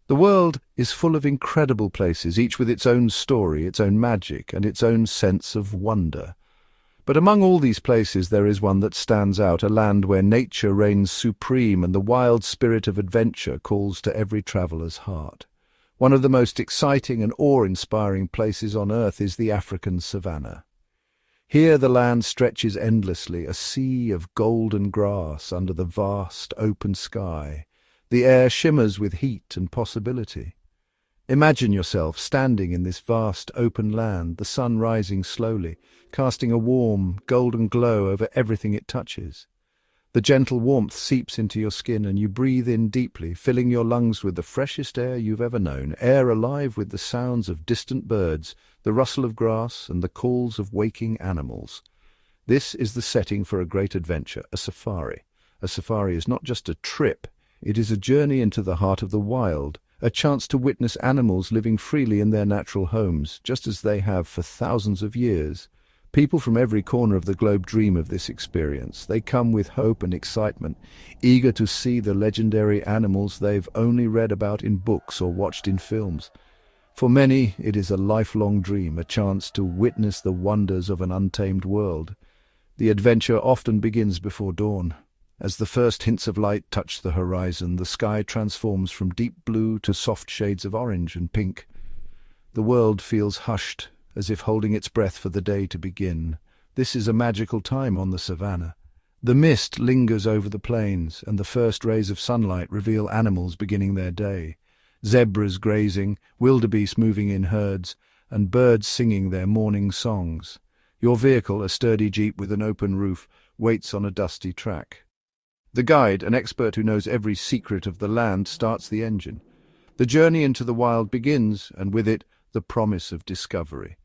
The world is full of incredible places, each with its own story, its own magic, and its own sense of wonder. But among all these places there is one that stands out, a land where nature reigns supreme and the wild spirit of adventure calls to every traveller's heart. One of the most exciting and awe-inspiring places on earth is the African Savannah. Here the land stretches endlessly, a sea of golden grass under the vast open sky. The air shimmers with heat and possibility. Imagine yourself standing in this vast open land, the sun rising slowly, casting a warm, golden glow over everything it touches. The gentle warmth seeps into your skin and you breathe in deeply, filling your lungs with the freshest air you've ever known, air alive with the sounds of distant birds, the rustle of grass, and the calls of waking animals. This is the setting for a great adventure, a safari. A safari is not just a trip, it is a journey into the heart of the wild, a chance to witness animals living freely in their natural homes, just as they have for thousands of years. People from every corner of the globe dream of this experience. They come with hope and excitement, eager to see the legendary animals they've only read about in books or watched in films. For many, it is a lifelong dream, a chance to witness the wonders of an untamed world. The adventure often begins before dawn. As the first hints of light touch the horizon, the sky transforms from deep blue to soft shades of orange and pink. The world feels hushed, as if holding its breath for the day to begin. This is a magical time on the savannah. The mist lingers over the plains, and the first rays of sunlight reveal animals beginning their day. Zebras grazing, wildebeest moving in herds, and birds singing their morning songs. Your vehicle, a sturdy jeep with an open roof, waits on a dusty track. The guide, an expert who knows every secret of the land, starts the engine. The journey into the wild begins, and with it, the promise of discovery.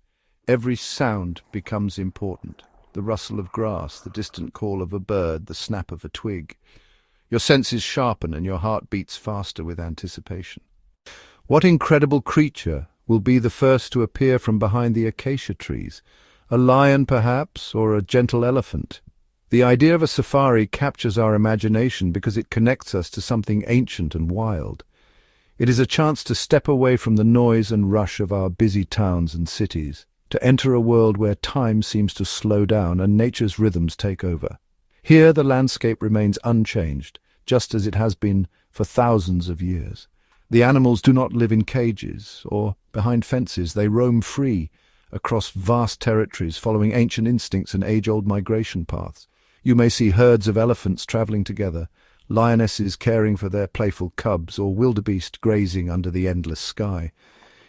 Every sound becomes important. The rustle of grass, the distant call of a bird, the snap of a twig. Your senses sharpen and your heart beats faster with anticipation. What incredible creature will be the first to appear from behind the acacia trees? A lion, perhaps, or a gentle elephant? The idea of a safari captures our imagination because it connects us to something ancient and wild. It is a chance to step away from the noise and rush of our busy towns and cities, to enter a world where time seems to slow down and nature's rhythms take over. Here the landscape remains unchanged, just as it has been for thousands of years. The animals do not live in cages or behind fences. They roam free across vast territories, following ancient instincts and age-old migration paths. You may see herds of elephants traveling together, lionesses caring for their playful cubs, or wildebeest grazing under the endless sky.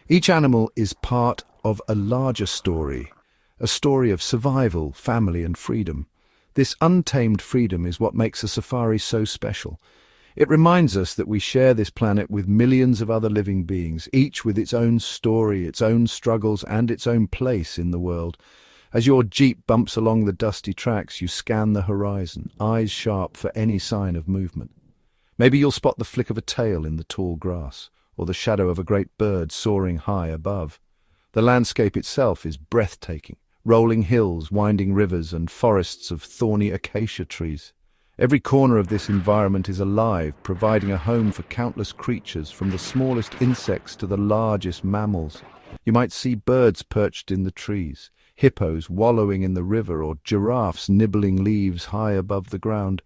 Each animal is part of a larger story, a story of survival, family, and freedom. This untamed freedom is what makes a safari so special. It reminds us that we share this planet with millions of other living beings, each with its own story, its own struggles, and its own place in the world. As your jeep bumps along the dusty tracks, you scan the horizon, eyes sharp for any sign of movement. Maybe you'll spot the flick of a tail in the tall grass, or the shadow of a great bird soaring high above. The landscape itself is breathtaking, rolling hills, winding rivers, and forests of thorny acacia trees. Every corner of this environment is alive, providing a home for countless creatures, from the smallest insects to the largest mammals. You might see birds perched in the trees, hippos wallowing in the river, or giraffes nibbling leaves high above the ground.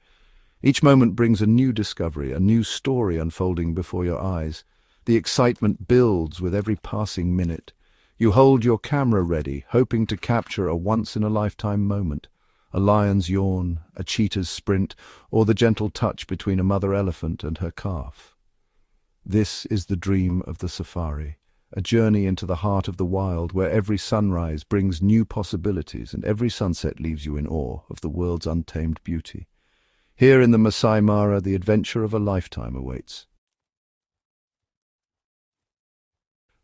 Each moment brings a new discovery, a new story unfolding before your eyes. The excitement builds with every passing minute. You hold your camera ready, hoping to capture a once-in-a-lifetime moment. A lion's yawn, a cheetah's sprint, or the gentle touch between a mother elephant and her calf. This is the dream of the safari. A journey into the heart of the wild, where every sunrise brings new possibilities and every sunset leaves you in awe of the world's untamed beauty. Here in the Masai Mara, the adventure of a lifetime awaits.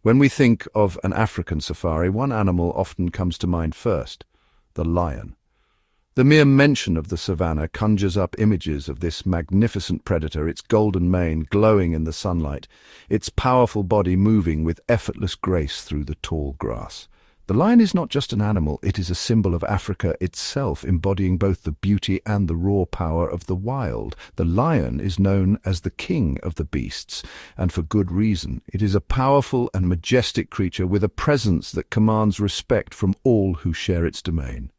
When we think of an African safari, one animal often comes to mind first: the lion. The mere mention of the savannah conjures up images of this magnificent predator, its golden mane glowing in the sunlight, its powerful body moving with effortless grace through the tall grass. The lion is not just an animal, it is a symbol of Africa itself, embodying both the beauty and the raw power of the wild. The lion is known as the king of the beasts, and for good reason. It is a powerful and majestic creature with a presence that commands respect from all who share its domain.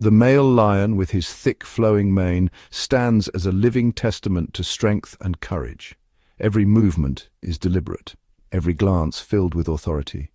The male lion, with his thick flowing mane, stands as a living testament to strength and courage. Every movement is deliberate, every glance filled with authority.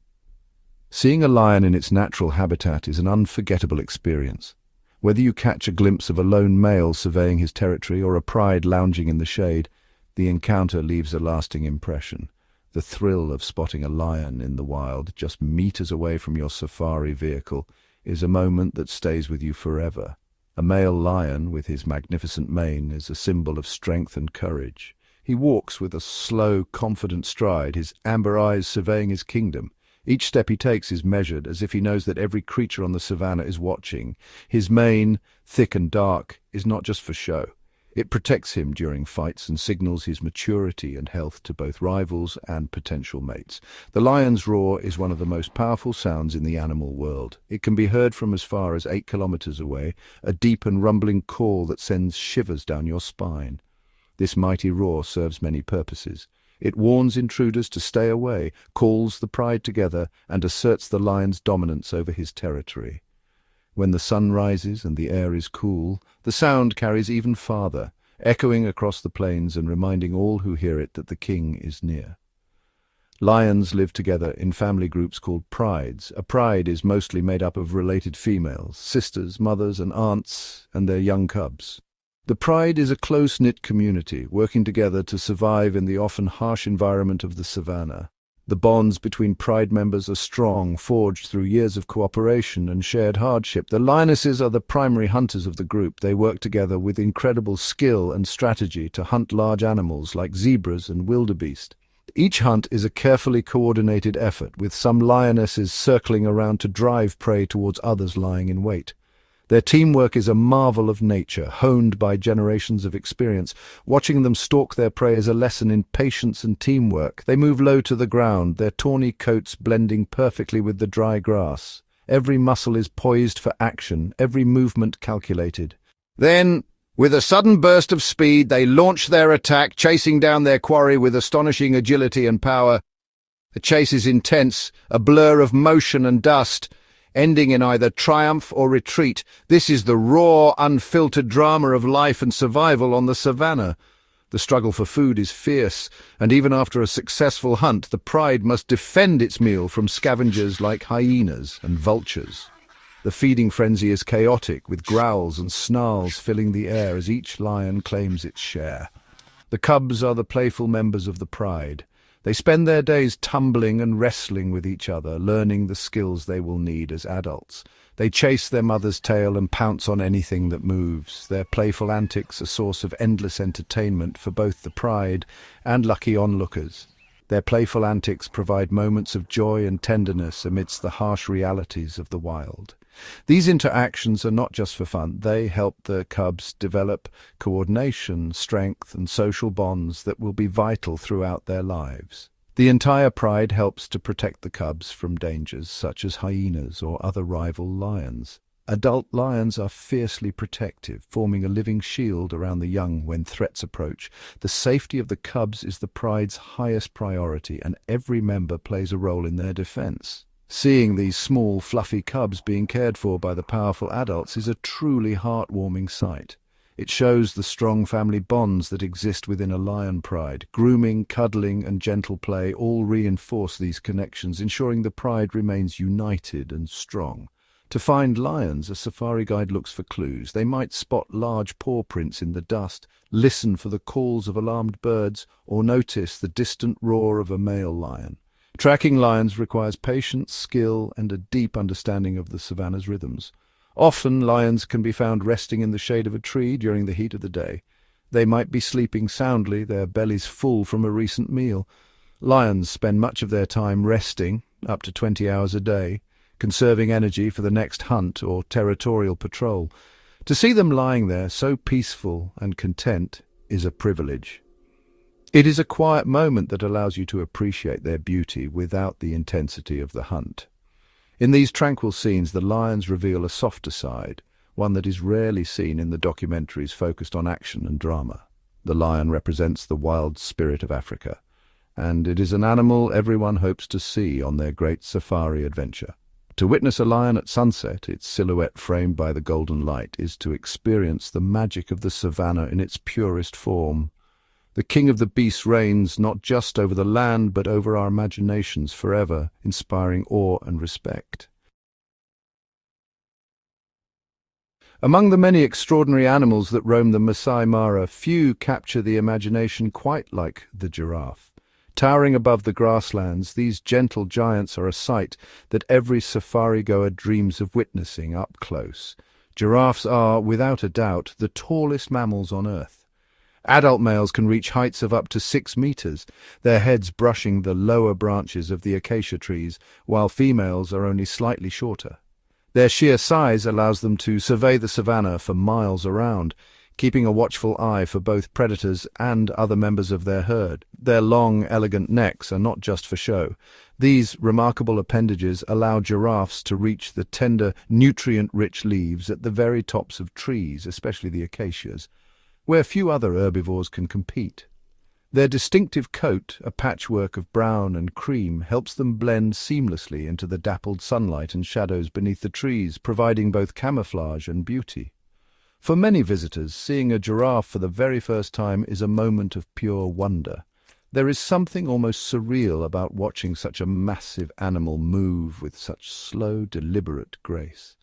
Seeing a lion in its natural habitat is an unforgettable experience. Whether you catch a glimpse of a lone male surveying his territory or a pride lounging in the shade, the encounter leaves a lasting impression. The thrill of spotting a lion in the wild, just meters away from your safari vehicle, is a moment that stays with you forever. A male lion, with his magnificent mane, is a symbol of strength and courage. He walks with a slow, confident stride, his amber eyes surveying his kingdom. Each step he takes is measured, as if he knows that every creature on the savannah is watching. His mane, thick and dark, is not just for show. It protects him during fights and signals his maturity and health to both rivals and potential mates. The lion's roar is one of the most powerful sounds in the animal world. It can be heard from as far as 8 kilometers away, a deep and rumbling call that sends shivers down your spine. This mighty roar serves many purposes. It warns intruders to stay away, calls the pride together, and asserts the lion's dominance over his territory. When the sun rises and the air is cool, the sound carries even farther, echoing across the plains and reminding all who hear it that the king is near. Lions live together in family groups called prides. A pride is mostly made up of related females, sisters, mothers, and aunts, and their young cubs. The pride is a close-knit community, working together to survive in the often harsh environment of the savannah. The bonds between pride members are strong, forged through years of cooperation and shared hardship. The lionesses are the primary hunters of the group. They work together with incredible skill and strategy to hunt large animals like zebras and wildebeest. Each hunt is a carefully coordinated effort, with some lionesses circling around to drive prey towards others lying in wait. Their teamwork is a marvel of nature, honed by generations of experience. Watching them stalk their prey is a lesson in patience and teamwork. They move low to the ground, their tawny coats blending perfectly with the dry grass. Every muscle is poised for action, every movement calculated. Then, with a sudden burst of speed, they launch their attack, chasing down their quarry with astonishing agility and power. The chase is intense, a blur of motion and dust, ending in either triumph or retreat. This is the raw, unfiltered drama of life and survival on the savannah. The struggle for food is fierce, and even after a successful hunt, the pride must defend its meal from scavengers like hyenas and vultures. The feeding frenzy is chaotic, with growls and snarls filling the air as each lion claims its share. The cubs are the playful members of the pride. They spend their days tumbling and wrestling with each other, learning the skills they will need as adults. They chase their mother's tail and pounce on anything that moves, their playful antics a source of endless entertainment for both the pride and lucky onlookers. Their playful antics provide moments of joy and tenderness amidst the harsh realities of the wild. These interactions are not just for fun. They help the cubs develop coordination, strength, and social bonds that will be vital throughout their lives. The entire pride helps to protect the cubs from dangers such as hyenas or other rival lions. Adult lions are fiercely protective, forming a living shield around the young when threats approach. The safety of the cubs is the pride's highest priority, and every member plays a role in their defense. Seeing these small, fluffy cubs being cared for by the powerful adults is a truly heartwarming sight. It shows the strong family bonds that exist within a lion pride. Grooming, cuddling, and gentle play all reinforce these connections, ensuring the pride remains united and strong. To find lions, a safari guide looks for clues. They might spot large paw prints in the dust, listen for the calls of alarmed birds, or notice the distant roar of a male lion. Tracking lions requires patience, skill, and a deep understanding of the savannah's rhythms. Often, lions can be found resting in the shade of a tree during the heat of the day. They might be sleeping soundly, their bellies full from a recent meal. Lions spend much of their time resting, up to 20 hours a day, conserving energy for the next hunt or territorial patrol. To see them lying there, so peaceful and content, is a privilege. It is a quiet moment that allows you to appreciate their beauty without the intensity of the hunt. In these tranquil scenes, the lions reveal a softer side, one that is rarely seen in the documentaries focused on action and drama. The lion represents the wild spirit of Africa, and it is an animal everyone hopes to see on their great safari adventure. To witness a lion at sunset, its silhouette framed by the golden light, is to experience the magic of the savannah in its purest form. The king of the beasts reigns not just over the land, but over our imaginations forever, inspiring awe and respect. Among the many extraordinary animals that roam the Masai Mara, few capture the imagination quite like the giraffe. Towering above the grasslands, these gentle giants are a sight that every safari-goer dreams of witnessing up close. Giraffes are, without a doubt, the tallest mammals on Earth. Adult males can reach heights of up to 6 meters, their heads brushing the lower branches of the acacia trees, while females are only slightly shorter. Their sheer size allows them to survey the savannah for miles around, keeping a watchful eye for both predators and other members of their herd. Their long, elegant necks are not just for show. These remarkable appendages allow giraffes to reach the tender, nutrient-rich leaves at the very tops of trees, especially the acacias, where few other herbivores can compete. Their distinctive coat, a patchwork of brown and cream, helps them blend seamlessly into the dappled sunlight and shadows beneath the trees, providing both camouflage and beauty. For many visitors, seeing a giraffe for the very first time is a moment of pure wonder. There is something almost surreal about watching such a massive animal move with such slow, deliberate grace.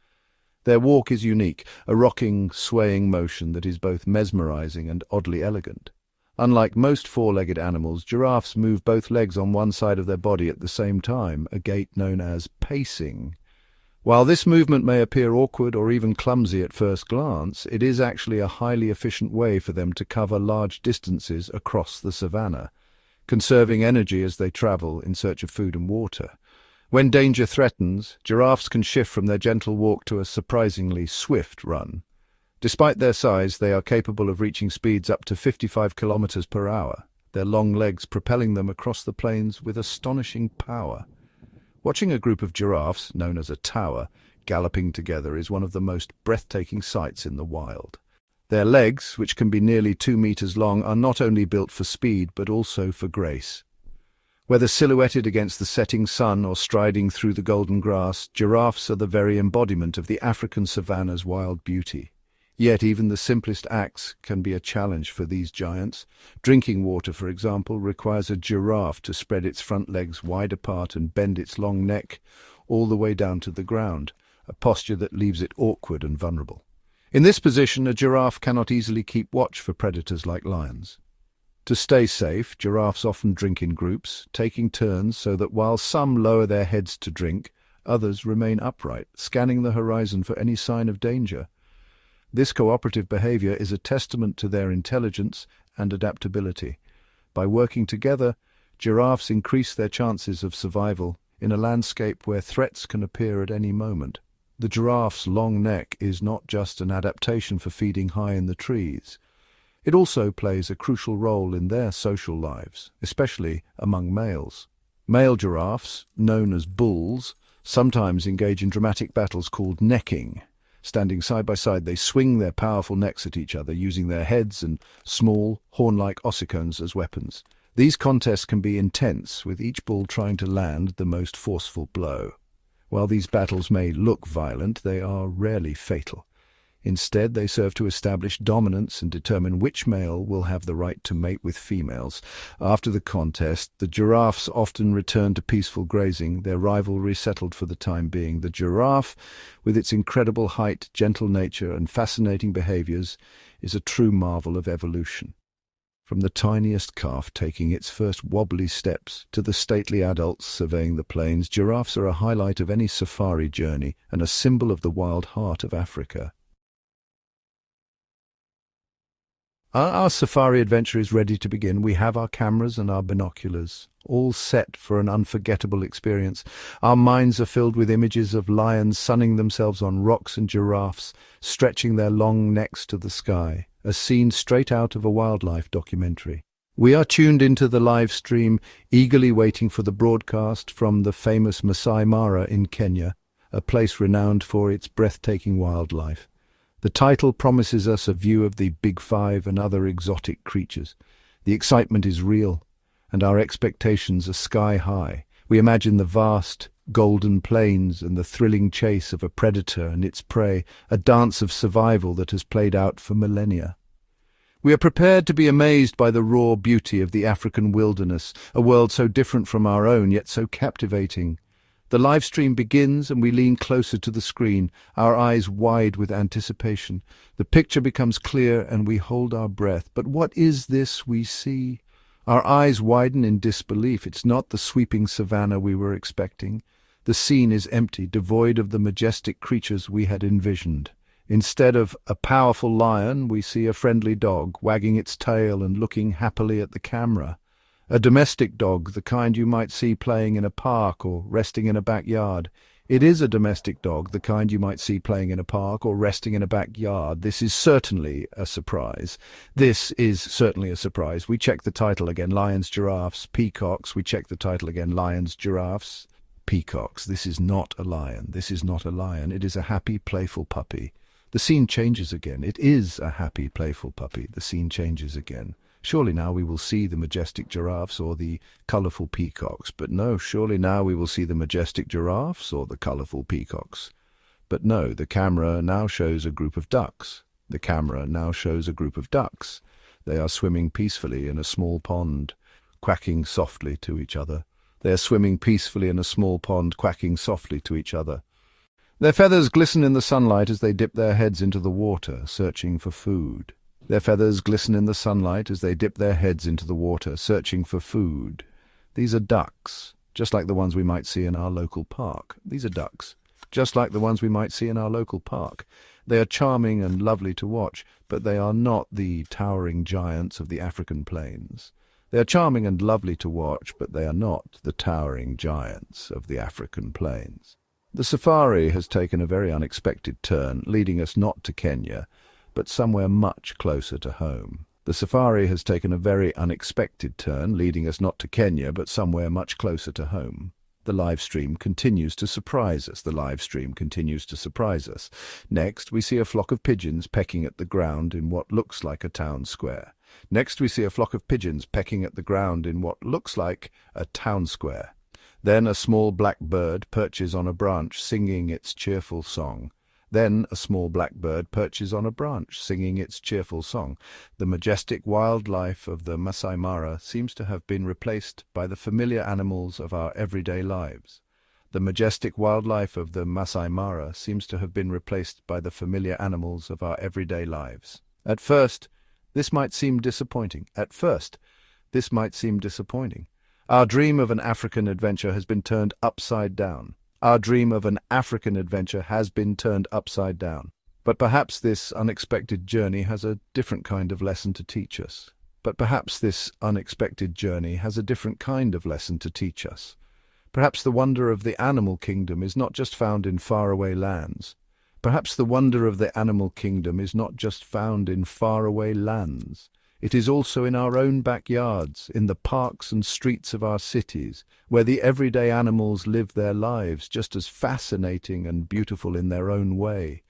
Their walk is unique, a rocking, swaying motion that is both mesmerizing and oddly elegant. Unlike most four-legged animals, giraffes move both legs on one side of their body at the same time, a gait known as pacing. While this movement may appear awkward or even clumsy at first glance, it is actually a highly efficient way for them to cover large distances across the savannah, conserving energy as they travel in search of food and water. When danger threatens, giraffes can shift from their gentle walk to a surprisingly swift run. Despite their size, they are capable of reaching speeds up to 55 kilometers per hour, their long legs propelling them across the plains with astonishing power. Watching a group of giraffes, known as a tower, galloping together is one of the most breathtaking sights in the wild. Their legs, which can be nearly 2 meters long, are not only built for speed but also for grace. Whether silhouetted against the setting sun or striding through the golden grass, giraffes are the very embodiment of the African savannah's wild beauty. Yet even the simplest acts can be a challenge for these giants. Drinking water, for example, requires a giraffe to spread its front legs wide apart and bend its long neck all the way down to the ground, a posture that leaves it awkward and vulnerable. In this position, a giraffe cannot easily keep watch for predators like lions. To stay safe, giraffes often drink in groups, taking turns so that while some lower their heads to drink, others remain upright, scanning the horizon for any sign of danger. This cooperative behavior is a testament to their intelligence and adaptability. By working together, giraffes increase their chances of survival in a landscape where threats can appear at any moment. The giraffe's long neck is not just an adaptation for feeding high in the trees. It also plays a crucial role in their social lives, especially among males. Male giraffes, known as bulls, sometimes engage in dramatic battles called necking. Standing side by side, they swing their powerful necks at each other, using their heads and small, horn-like ossicones as weapons. These contests can be intense, with each bull trying to land the most forceful blow. While these battles may look violent, they are rarely fatal. Instead, they serve to establish dominance and determine which male will have the right to mate with females. After the contest, the giraffes often return to peaceful grazing, their rivalry settled for the time being. The giraffe, with its incredible height, gentle nature, and fascinating behaviors, is a true marvel of evolution. From the tiniest calf taking its first wobbly steps to the stately adults surveying the plains, giraffes are a highlight of any safari journey and a symbol of the wild heart of Africa. Our safari adventure is ready to begin. We have our cameras and our binoculars, all set for an unforgettable experience. Our minds are filled with images of lions sunning themselves on rocks and giraffes, stretching their long necks to the sky, a scene straight out of a wildlife documentary. We are tuned into the live stream, eagerly waiting for the broadcast from the famous Masai Mara in Kenya. a place renowned for its breathtaking wildlife. The title promises us a view of the Big Five and other exotic creatures. The excitement is real, and our expectations are sky-high. We imagine the vast, golden plains and the thrilling chase of a predator and its prey, a dance of survival that has played out for millennia. We are prepared to be amazed by the raw beauty of the African wilderness, a world so different from our own, yet so captivating. The live stream begins and we lean closer to the screen, our eyes wide with anticipation. The picture becomes clear and we hold our breath. But what is this we see? Our eyes widen in disbelief. It's not the sweeping savannah we were expecting. The scene is empty, devoid of the majestic creatures we had envisioned. Instead of a powerful lion, we see a friendly dog, wagging its tail and looking happily at the camera. A domestic dog, the kind you might see playing in a park or resting in a backyard. It is a domestic dog, the kind you might see playing in a park or resting in a backyard. This is certainly a surprise. This is certainly a surprise. We check the title again, lions, giraffes, peacocks. We check the title again, lions, giraffes, peacocks. This is not a lion. This is not a lion. It is a happy, playful puppy. The scene changes again. It is a happy, playful puppy. The scene changes again. Surely now we will see the majestic giraffes or the colourful peacocks. But no, surely now we will see the majestic giraffes or the colourful peacocks. But no, the camera now shows a group of ducks. The camera now shows a group of ducks. They are swimming peacefully in a small pond, quacking softly to each other. They are swimming peacefully in a small pond, quacking softly to each other. Their feathers glisten in the sunlight as they dip their heads into the water, searching for food. Their feathers glisten in the sunlight as they dip their heads into the water, searching for food. These are ducks, just like the ones we might see in our local park. These are ducks, just like the ones we might see in our local park. They are charming and lovely to watch, but they are not the towering giants of the African plains. They are charming and lovely to watch, but they are not the towering giants of the African plains. The safari has taken a very unexpected turn, leading us not to Kenya, but somewhere much closer to home. The safari has taken a very unexpected turn, leading us not to Kenya, but somewhere much closer to home. The live stream continues to surprise us. The live stream continues to surprise us. Next, we see a flock of pigeons pecking at the ground in what looks like a town square. Next, we see a flock of pigeons pecking at the ground in what looks like a town square. Then a small black bird perches on a branch, singing its cheerful song. Then a small black bird perches on a branch, singing its cheerful song. The majestic wildlife of the Masai Mara seems to have been replaced by the familiar animals of our everyday lives. The majestic wildlife of the Masai Mara seems to have been replaced by the familiar animals of our everyday lives. At first, this might seem disappointing. Our dream of an African adventure has been turned upside down. Our dream of an African adventure has been turned upside down. But perhaps this unexpected journey has a different kind of lesson to teach us. Perhaps the wonder of the animal kingdom is not just found in faraway lands. It is also in our own backyards, in the parks and streets of our cities, where the everyday animals live their lives, just as fascinating and beautiful in their own way.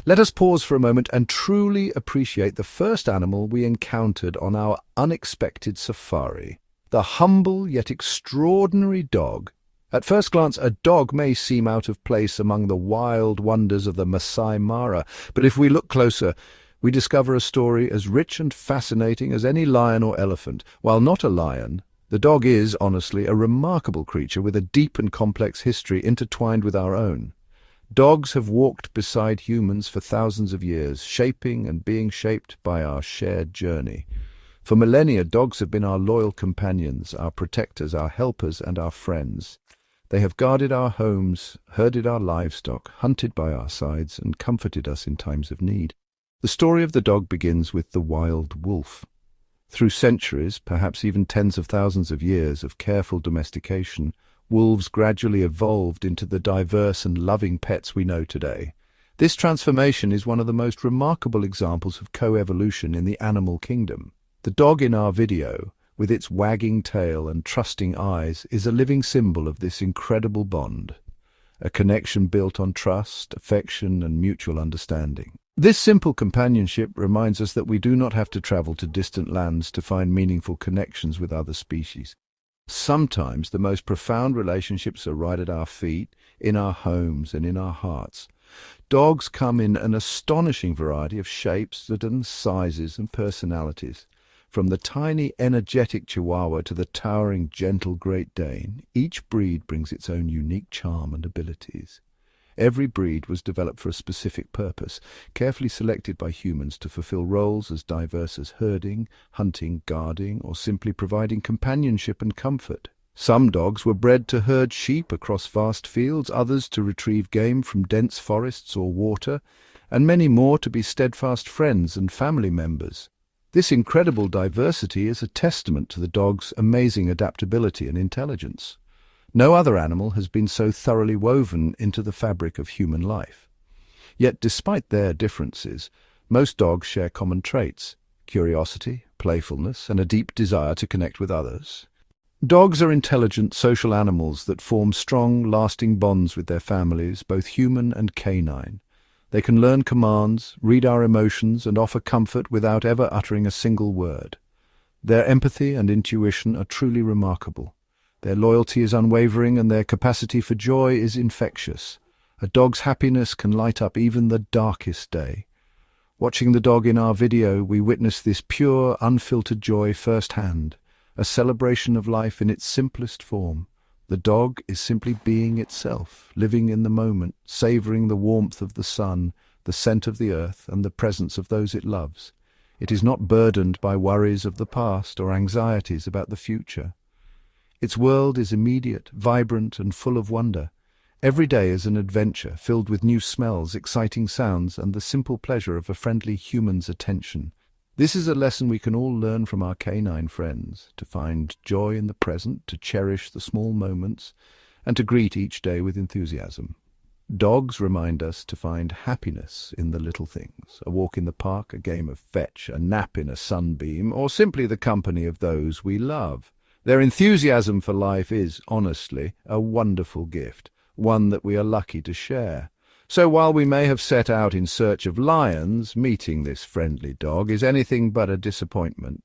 Let us pause for a moment and truly appreciate the first animal we encountered on our unexpected safari, the humble yet extraordinary dog. At first glance, a dog may seem out of place among the wild wonders of the Masai Mara, but if we look closer, we discover a story as rich and fascinating as any lion or elephant. While not a lion, the dog is, honestly, a remarkable creature with a deep and complex history intertwined with our own. Dogs have walked beside humans for thousands of years, shaping and being shaped by our shared journey. For millennia, dogs have been our loyal companions, our protectors, our helpers, and our friends. They have guarded our homes, herded our livestock, hunted by our sides, and comforted us in times of need. The story of the dog begins with the wild wolf. Through centuries, perhaps even tens of thousands of years of careful domestication, wolves gradually evolved into the diverse and loving pets we know today. This transformation is one of the most remarkable examples of coevolution in the animal kingdom. The dog in our video with its wagging tail and trusting eyes, is a living symbol of this incredible bond, a connection built on trust, affection, and mutual understanding. This simple companionship reminds us that we do not have to travel to distant lands to find meaningful connections with other species. Sometimes the most profound relationships are right at our feet, in our homes, and in our hearts. Dogs come in an astonishing variety of shapes and sizes and personalities. From the tiny, energetic Chihuahua to the towering, gentle Great Dane, each breed brings its own unique charm and abilities. Every breed was developed for a specific purpose, carefully selected by humans to fulfill roles as diverse as herding, hunting, guarding, or simply providing companionship and comfort. Some dogs were bred to herd sheep across vast fields, others to retrieve game from dense forests or water, and many more to be steadfast friends and family members. This incredible diversity is a testament to the dog's amazing adaptability and intelligence. No other animal has been so thoroughly woven into the fabric of human life. Yet despite their differences, most dogs share common traits: curiosity, playfulness, and a deep desire to connect with others. Dogs are intelligent social animals that form strong, lasting bonds with their families, both human and canine. They can learn commands, read our emotions, and offer comfort without ever uttering a single word. Their empathy and intuition are truly remarkable. Their loyalty is unwavering, and their capacity for joy is infectious. A dog's happiness can light up even the darkest day. Watching the dog in our video, we witness this pure, unfiltered joy firsthand, a celebration of life in its simplest form. The dog is simply being itself, living in the moment, savoring the warmth of the sun, the scent of the earth, and the presence of those it loves. It is not burdened by worries of the past or anxieties about the future. Its world is immediate, vibrant, and full of wonder. Every day is an adventure, filled with new smells, exciting sounds, and the simple pleasure of a friendly human's attention. This is a lesson we can all learn from our canine friends, to find joy in the present, to cherish the small moments, and to greet each day with enthusiasm. Dogs remind us to find happiness in the little things: a walk in the park, a game of fetch, a nap in a sunbeam, or simply the company of those we love. Their enthusiasm for life is, honestly, a wonderful gift, one that we are lucky to share. So while we may have set out in search of lions, meeting this friendly dog is anything but a disappointment.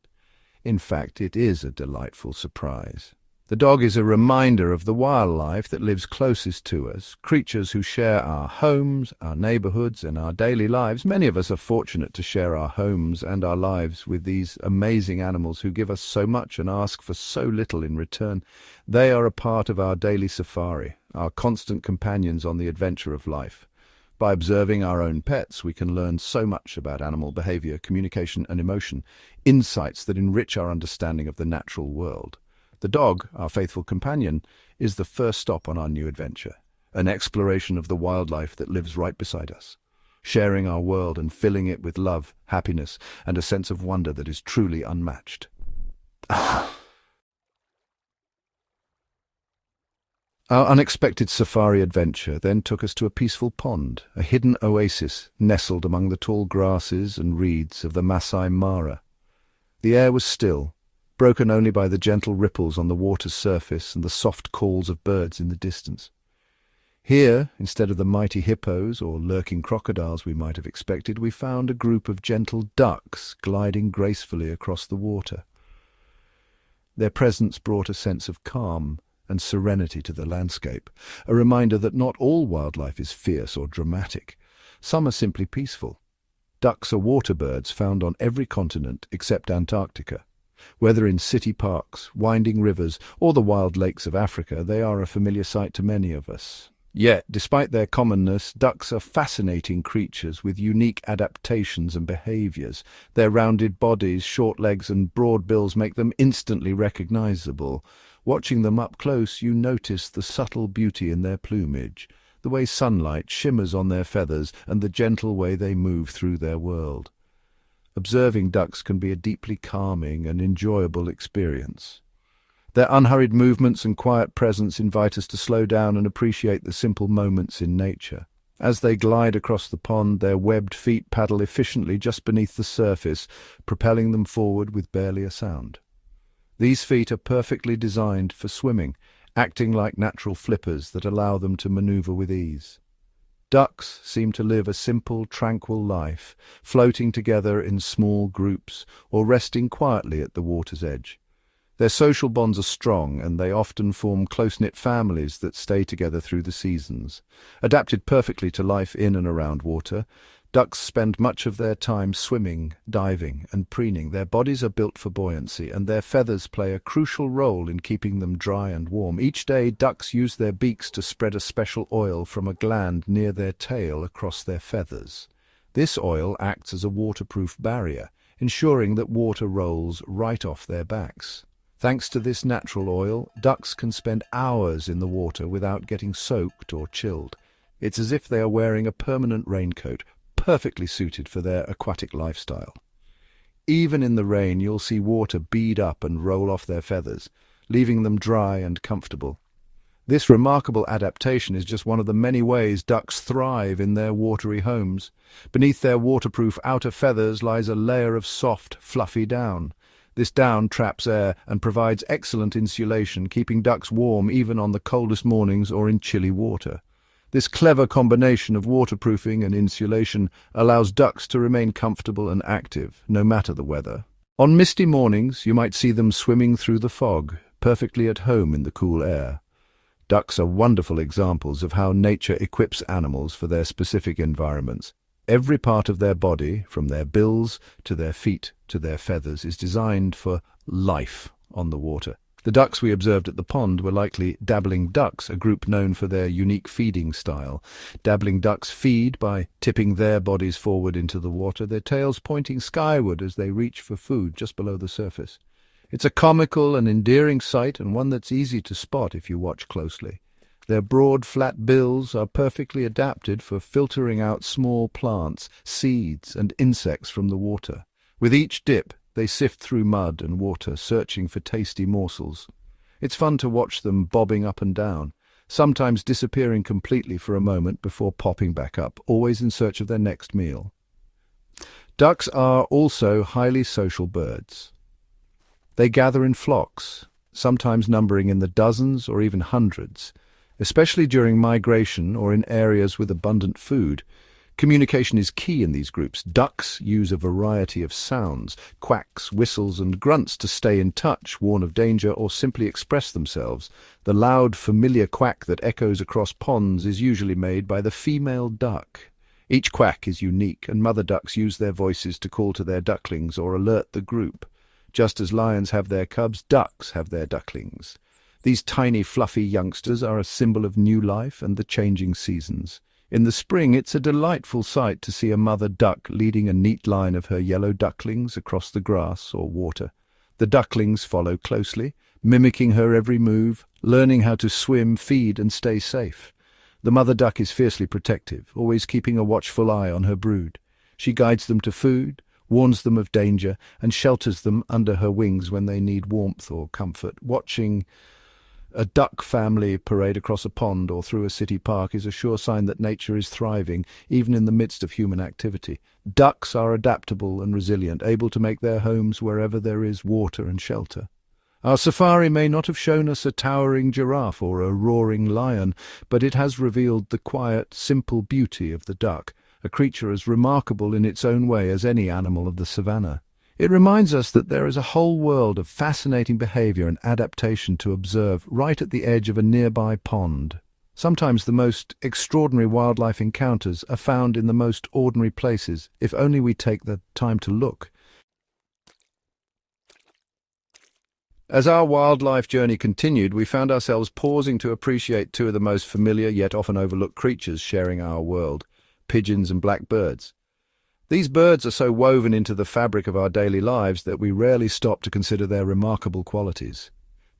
In fact, it is a delightful surprise. The dog is a reminder of the wildlife that lives closest to us, creatures who share our homes, our neighborhoods, and our daily lives. Many of us are fortunate to share our homes and our lives with these amazing animals who give us so much and ask for so little in return. They are a part of our daily safari, our constant companions on the adventure of life. By observing our own pets, we can learn so much about animal behavior, communication, and emotion, insights that enrich our understanding of the natural world. The dog, our faithful companion, is the first stop on our new adventure, an exploration of the wildlife that lives right beside us, sharing our world and filling it with love, happiness, and a sense of wonder that is truly unmatched. Our unexpected safari adventure then took us to a peaceful pond, a hidden oasis nestled among the tall grasses and reeds of the Masai Mara. The air was still, broken only by the gentle ripples on the water's surface and the soft calls of birds in the distance. Here, instead of the mighty hippos or lurking crocodiles we might have expected, we found a group of gentle ducks gliding gracefully across the water. Their presence brought a sense of calm and serenity to the landscape, a reminder that not all wildlife is fierce or dramatic. Some are simply peaceful. Ducks are water birds found on every continent except Antarctica. Whether in city parks, winding rivers, or the wild lakes of Africa, they are a familiar sight to many of us. Yet, despite their commonness, ducks are fascinating creatures with unique adaptations and behaviors. Their rounded bodies, short legs, and broad bills make them instantly recognizable. Watching them up close, you notice the subtle beauty in their plumage, the way sunlight shimmers on their feathers, and the gentle way they move through their world. Observing ducks can be a deeply calming and enjoyable experience. Their unhurried movements and quiet presence invite us to slow down and appreciate the simple moments in nature. As they glide across the pond, their webbed feet paddle efficiently just beneath the surface, propelling them forward with barely a sound. These feet are perfectly designed for swimming, acting like natural flippers that allow them to maneuver with ease. Ducks seem to live a simple, tranquil life, floating together in small groups or resting quietly at the water's edge. Their social bonds are strong, and they often form close-knit families that stay together through the seasons. Adapted perfectly to life in and around water, ducks spend much of their time swimming, diving, and preening. Their bodies are built for buoyancy, and their feathers play a crucial role in keeping them dry and warm. Each day, ducks use their beaks to spread a special oil from a gland near their tail across their feathers. This oil acts as a waterproof barrier, ensuring that water rolls right off their backs. Thanks to this natural oil, ducks can spend hours in the water without getting soaked or chilled. It's as if they are wearing a permanent raincoat, perfectly suited for their aquatic lifestyle. Even in the rain, you'll see water bead up and roll off their feathers, leaving them dry and comfortable. This remarkable adaptation is just one of the many ways ducks thrive in their watery homes. Beneath their waterproof outer feathers lies a layer of soft, fluffy down. This down traps air and provides excellent insulation, keeping ducks warm even on the coldest mornings or in chilly water. This clever combination of waterproofing and insulation allows ducks to remain comfortable and active, no matter the weather. On misty mornings, you might see them swimming through the fog, perfectly at home in the cool air. Ducks are wonderful examples of how nature equips animals for their specific environments. Every part of their body, from their bills to their feet to their feathers, is designed for life on the water. The ducks we observed at the pond were likely dabbling ducks, a group known for their unique feeding style. Dabbling ducks feed by tipping their bodies forward into the water, their tails pointing skyward as they reach for food just below the surface. It's a comical and endearing sight, and one that's easy to spot if you watch closely. Their broad, flat bills are perfectly adapted for filtering out small plants, seeds, and insects from the water. With each dip, they sift through mud and water, searching for tasty morsels. It's fun to watch them bobbing up and down, sometimes disappearing completely for a moment before popping back up, always in search of their next meal. Ducks are also highly social birds. They gather in flocks, sometimes numbering in the dozens or even hundreds. Especially during migration or in areas with abundant food, communication is key in these groups. Ducks use a variety of sounds, quacks, whistles, and grunts to stay in touch, warn of danger, or simply express themselves. The loud, familiar quack that echoes across ponds is usually made by the female duck. Each quack is unique, and mother ducks use their voices to call to their ducklings or alert the group. Just as lions have their cubs, ducks have their ducklings. These tiny, fluffy youngsters are a symbol of new life and the changing seasons. In the spring, it's a delightful sight to see a mother duck leading a neat line of her yellow ducklings across the grass or water. The ducklings follow closely, mimicking her every move, learning how to swim, feed, and stay safe. The mother duck is fiercely protective, always keeping a watchful eye on her brood. She guides them to food, warns them of danger, and shelters them under her wings when they need warmth or comfort. Watching a duck family parade across a pond or through a city park is a sure sign that nature is thriving, even in the midst of human activity. Ducks are adaptable and resilient, able to make their homes wherever there is water and shelter. Our safari may not have shown us a towering giraffe or a roaring lion, but it has revealed the quiet, simple beauty of the duck, a creature as remarkable in its own way as any animal of the savannah. It reminds us that there is a whole world of fascinating behavior and adaptation to observe right at the edge of a nearby pond. Sometimes the most extraordinary wildlife encounters are found in the most ordinary places, if only we take the time to look. As our wildlife journey continued, we found ourselves pausing to appreciate two of the most familiar yet often overlooked creatures sharing our world, pigeons and blackbirds. These birds are so woven into the fabric of our daily lives that we rarely stop to consider their remarkable qualities.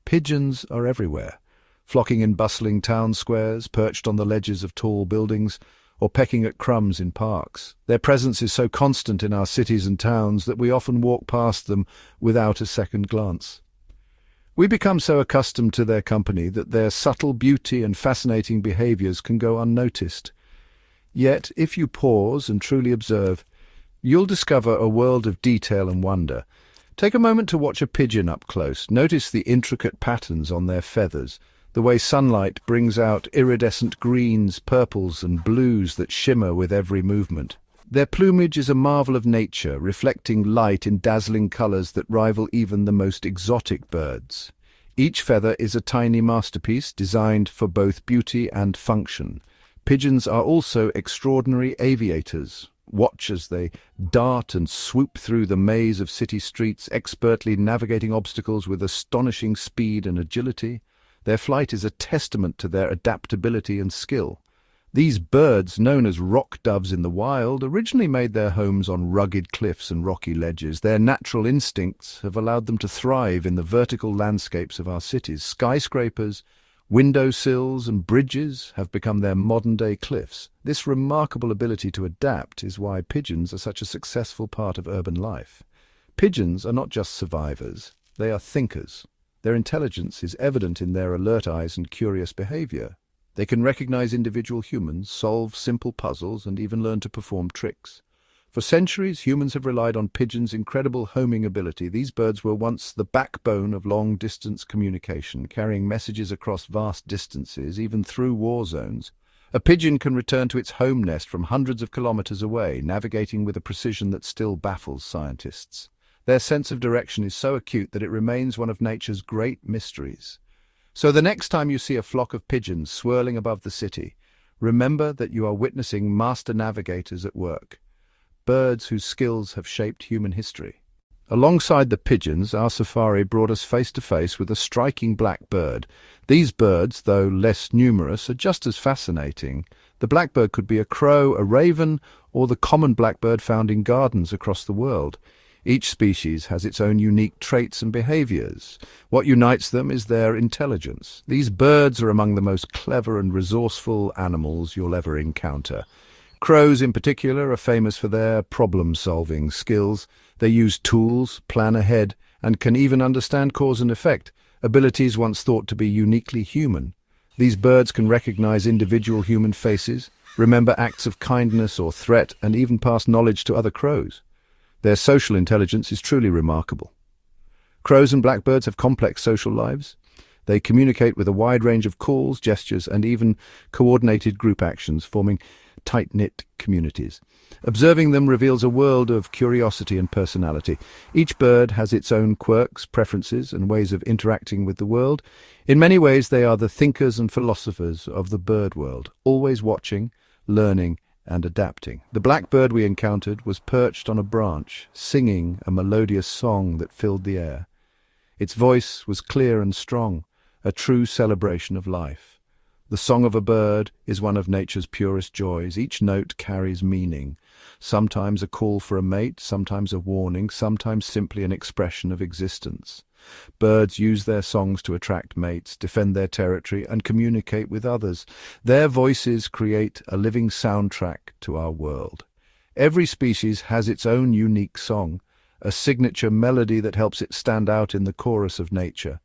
Pigeons are everywhere, flocking in bustling town squares, perched on the ledges of tall buildings, or pecking at crumbs in parks. Their presence is so constant in our cities and towns that we often walk past them without a second glance. We become so accustomed to their company that their subtle beauty and fascinating behaviors can go unnoticed. Yet, if you pause and truly observe, you'll discover a world of detail and wonder. Take a moment to watch a pigeon up close. Notice the intricate patterns on their feathers, the way sunlight brings out iridescent greens, purples and blues that shimmer with every movement. Their plumage is a marvel of nature, reflecting light in dazzling colours that rival even the most exotic birds. Each feather is a tiny masterpiece designed for both beauty and function. Pigeons are also extraordinary aviators. Watch as they dart and swoop through the maze of city streets, expertly navigating obstacles with astonishing speed and agility. Their flight is a testament to their adaptability and skill. These birds, known as rock doves in the wild, originally made their homes on rugged cliffs and rocky ledges. Their natural instincts have allowed them to thrive in the vertical landscapes of our cities. Skyscrapers, windowsills and bridges have become their modern-day cliffs. This remarkable ability to adapt is why pigeons are such a successful part of urban life. Pigeons are not just survivors, they are thinkers. Their intelligence is evident in their alert eyes and curious behavior. They can recognize individual humans, solve simple puzzles, and even learn to perform tricks. For centuries, humans have relied on pigeons' incredible homing ability. These birds were once the backbone of long-distance communication, carrying messages across vast distances, even through war zones. A pigeon can return to its home nest from hundreds of kilometers away, navigating with a precision that still baffles scientists. Their sense of direction is so acute that it remains one of nature's great mysteries. So the next time you see a flock of pigeons swirling above the city, remember that you are witnessing master navigators at work, birds whose skills have shaped human history. Alongside the pigeons, our safari brought us face to face with a striking black bird. These birds, though less numerous, are just as fascinating. The blackbird could be a crow, a raven, or the common blackbird found in gardens across the world. Each species has its own unique traits and behaviors. What unites them is their intelligence. These birds are among the most clever and resourceful animals you'll ever encounter. Crows in particular are famous for their problem-solving skills. They use tools, plan ahead, and can even understand cause and effect, abilities once thought to be uniquely human. These birds can recognize individual human faces, remember acts of kindness or threat, and even pass knowledge to other crows. Their social intelligence is truly remarkable. Crows and blackbirds have complex social lives. They communicate with a wide range of calls, gestures, and even coordinated group actions, forming tight-knit communities. Observing them reveals a world of curiosity and personality. Each bird has its own quirks, preferences, and ways of interacting with the world. In many ways, they are the thinkers and philosophers of the bird world, always watching, learning, and adapting. The blackbird we encountered was perched on a branch, singing a melodious song that filled the air. Its voice was clear and strong, a true celebration of life. The song of a bird is one of nature's purest joys. Each note carries meaning, sometimes a call for a mate, sometimes a warning, sometimes simply an expression of existence. Birds use their songs to attract mates, defend their territory, and communicate with others. Their voices create a living soundtrack to our world. Every species has its own unique song, a signature melody that helps it stand out in the chorus of nature.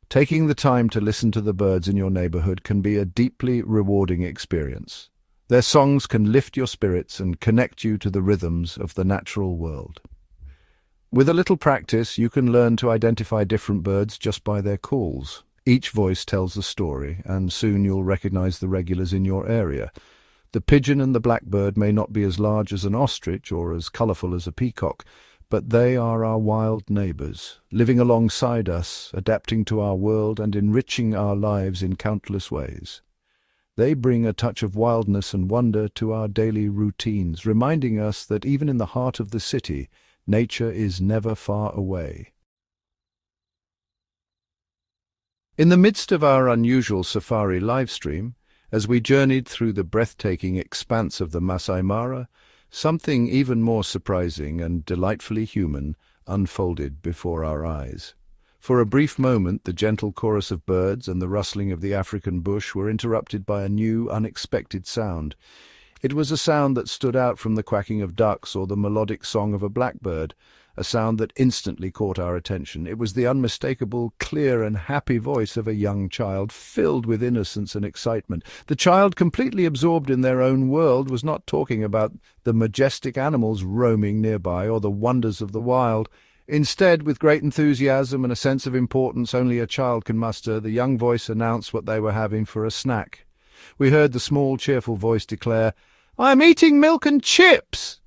Taking the time to listen to the birds in your neighborhood can be a deeply rewarding experience. Their songs can lift your spirits and connect you to the rhythms of the natural world. With a little practice, you can learn to identify different birds just by their calls. Each voice tells a story, and soon you'll recognize the regulars in your area. The pigeon and the blackbird may not be as large as an ostrich or as colorful as a peacock, but they are our wild neighbors, living alongside us, adapting to our world and enriching our lives in countless ways. They bring a touch of wildness and wonder to our daily routines, reminding us that even in the heart of the city, nature is never far away. In the midst of our unusual safari livestream, as we journeyed through the breathtaking expanse of the Masai Mara, something even more surprising and delightfully human unfolded before our eyes. For a brief moment, the gentle chorus of birds and the rustling of the African bush were interrupted by a new, unexpected sound. It was a sound that stood out from the quacking of ducks or the melodic song of a blackbird, a sound that instantly caught our attention. It was the unmistakable, clear and happy voice of a young child, filled with innocence and excitement. The child, completely absorbed in their own world, was not talking about the majestic animals roaming nearby or the wonders of the wild. Instead, with great enthusiasm and a sense of importance only a child can muster, the young voice announced what they were having for a snack. We heard the small, cheerful voice declare, "I'm eating milk and chips!"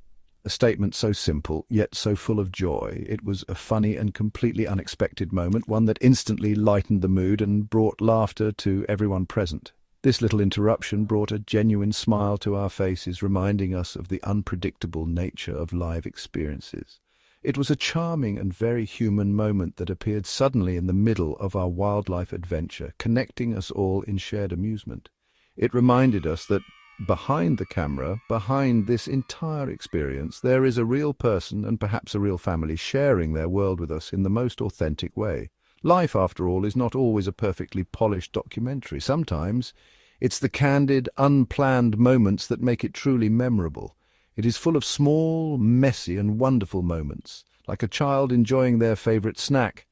A statement so simple, yet so full of joy. It was a funny and completely unexpected moment, one that instantly lightened the mood and brought laughter to everyone present. This little interruption brought a genuine smile to our faces, reminding us of the unpredictable nature of live experiences. It was a charming and very human moment that appeared suddenly in the middle of our wildlife adventure, connecting us all in shared amusement. It reminded us that behind the camera, behind this entire experience, there is a real person and perhaps a real family sharing their world with us in the most authentic way. Life, after all, is not always a perfectly polished documentary. Sometimes it's the candid, unplanned moments that make it truly memorable. It is full of small, messy and wonderful moments, like a child enjoying their favourite snack,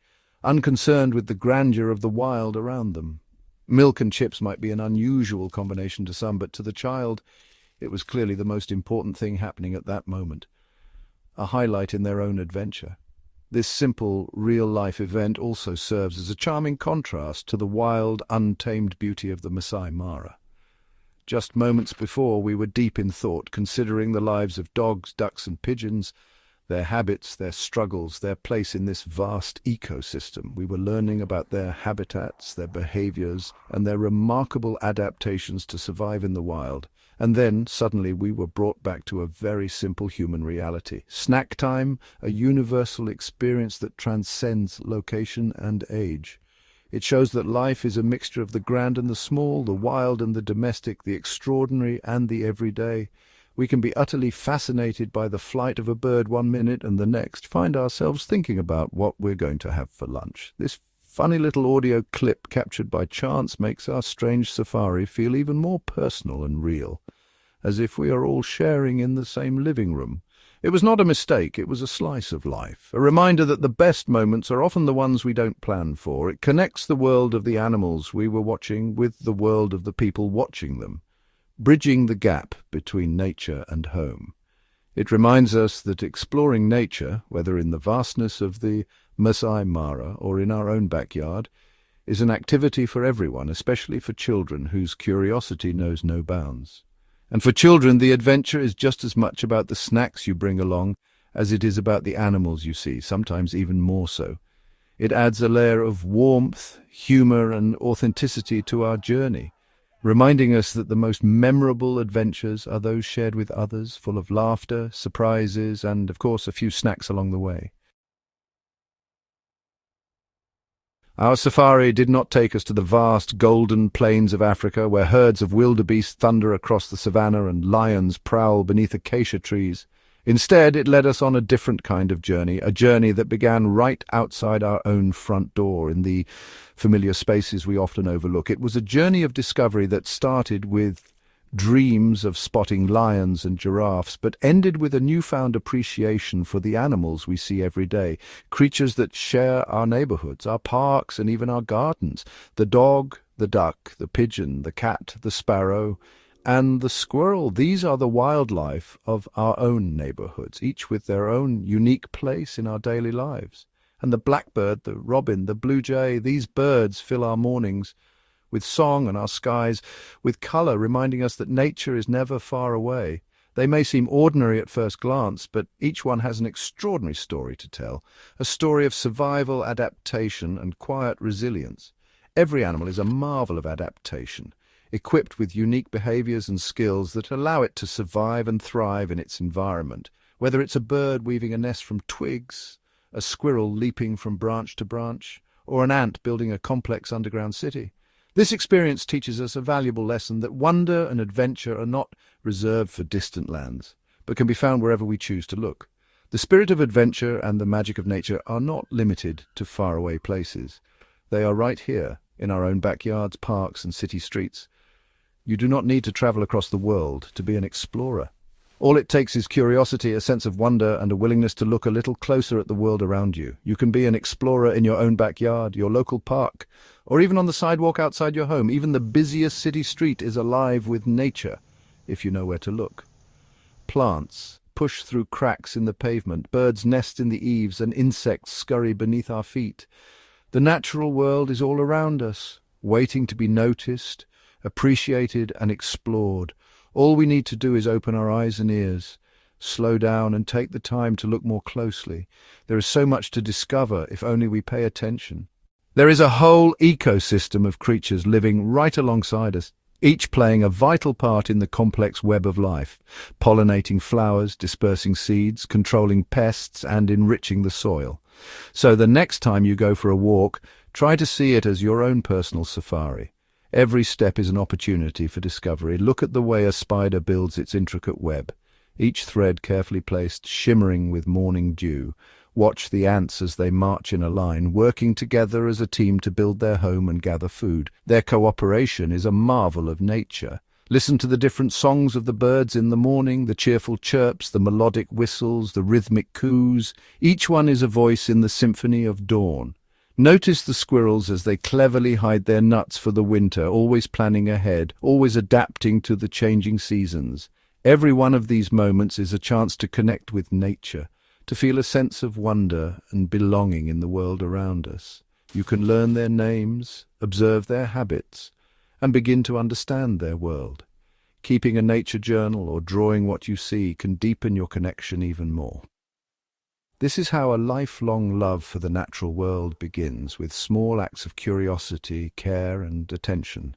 unconcerned with the grandeur of the wild around them. Milk and chips might be an unusual combination to some, but to the child it was clearly the most important thing happening at that moment, a highlight in their own adventure. This simple, real-life event also serves as a charming contrast to the wild, untamed beauty of the Masai Mara. Just moments before, we were deep in thought, considering the lives of dogs, ducks and pigeons, their habits, their struggles, their place in this vast ecosystem. We were learning about their habitats, their behaviors, and their remarkable adaptations to survive in the wild. And then, suddenly, we were brought back to a very simple human reality. Snack time, a universal experience that transcends location and age. It shows that life is a mixture of the grand and the small, the wild and the domestic, the extraordinary and the everyday. We can be utterly fascinated by the flight of a bird one minute and the next find ourselves thinking about what we're going to have for lunch. This funny little audio clip captured by chance makes our strange safari feel even more personal and real, as if we are all sharing in the same living room. It was not a mistake, it was a slice of life, a reminder that the best moments are often the ones we don't plan for. It connects the world of the animals we were watching with the world of the people watching them, bridging the gap between nature and home. It reminds us that exploring nature, whether in the vastness of the Masai Mara or in our own backyard, is an activity for everyone, especially for children whose curiosity knows no bounds. And for children, the adventure is just as much about the snacks you bring along as it is about the animals you see, sometimes even more so. It adds a layer of warmth, humour and authenticity to our journey, reminding us that the most memorable adventures are those shared with others, full of laughter, surprises and, of course, a few snacks along the way. Our safari did not take us to the vast golden plains of Africa, where herds of wildebeest thunder across the savannah and lions prowl beneath acacia trees. Instead, it led us on a different kind of journey, a journey that began right outside our own front door, in the familiar spaces we often overlook. It was a journey of discovery that started with dreams of spotting lions and giraffes, but ended with a newfound appreciation for the animals we see every day, creatures that share our neighbourhoods, our parks and even our gardens. The dog, the duck, the pigeon, the cat, the sparrow and the squirrel. These are the wildlife of our own neighbourhoods, each with their own unique place in our daily lives. And the blackbird, the robin, the blue jay, these birds fill our mornings with song and our skies with colour, reminding us that nature is never far away. They may seem ordinary at first glance, but each one has an extraordinary story to tell, a story of survival, adaptation and quiet resilience. Every animal is a marvel of adaptation, equipped with unique behaviours and skills that allow it to survive and thrive in its environment, whether it's a bird weaving a nest from twigs, a squirrel leaping from branch to branch, or an ant building a complex underground city. This experience teaches us a valuable lesson that wonder and adventure are not reserved for distant lands, but can be found wherever we choose to look. The spirit of adventure and the magic of nature are not limited to faraway places. They are right here, in our own backyards, parks and city streets. You do not need to travel across the world to be an explorer. All it takes is curiosity, a sense of wonder, and a willingness to look a little closer at the world around you. You can be an explorer in your own backyard, your local park, or even on the sidewalk outside your home. Even the busiest city street is alive with nature, if you know where to look. Plants, push through cracks in the pavement, birds nest in the eaves, and insects scurry beneath our feet. The natural world is all around us, waiting to be noticed, appreciated, and explored. All we need to do is open our eyes and ears, slow down and take the time to look more closely. There is so much to discover if only we pay attention. There is a whole ecosystem of creatures living right alongside us, each playing a vital part in the complex web of life, pollinating flowers, dispersing seeds, controlling pests, and enriching the soil. So the next time you go for a walk, try to see it as your own personal safari. Every step is an opportunity for discovery. Look at the way a spider builds its intricate web, each thread carefully placed, shimmering with morning dew. Watch the ants as they march in a line, working together as a team to build their home and gather food. Their cooperation is a marvel of nature. Listen to the different songs of the birds in the morning, the cheerful chirps, the melodic whistles, the rhythmic coos. Each one is a voice in the Symphony of Dawn. Notice the squirrels as they cleverly hide their nuts for the winter, always planning ahead, always adapting to the changing seasons. Every one of these moments is a chance to connect with nature, to feel a sense of wonder and belonging in the world around us. You can learn their names, observe their habits, and begin to understand their world. Keeping a nature journal or drawing what you see can deepen your connection even more. This is how a lifelong love for the natural world begins, with small acts of curiosity, care, and attention.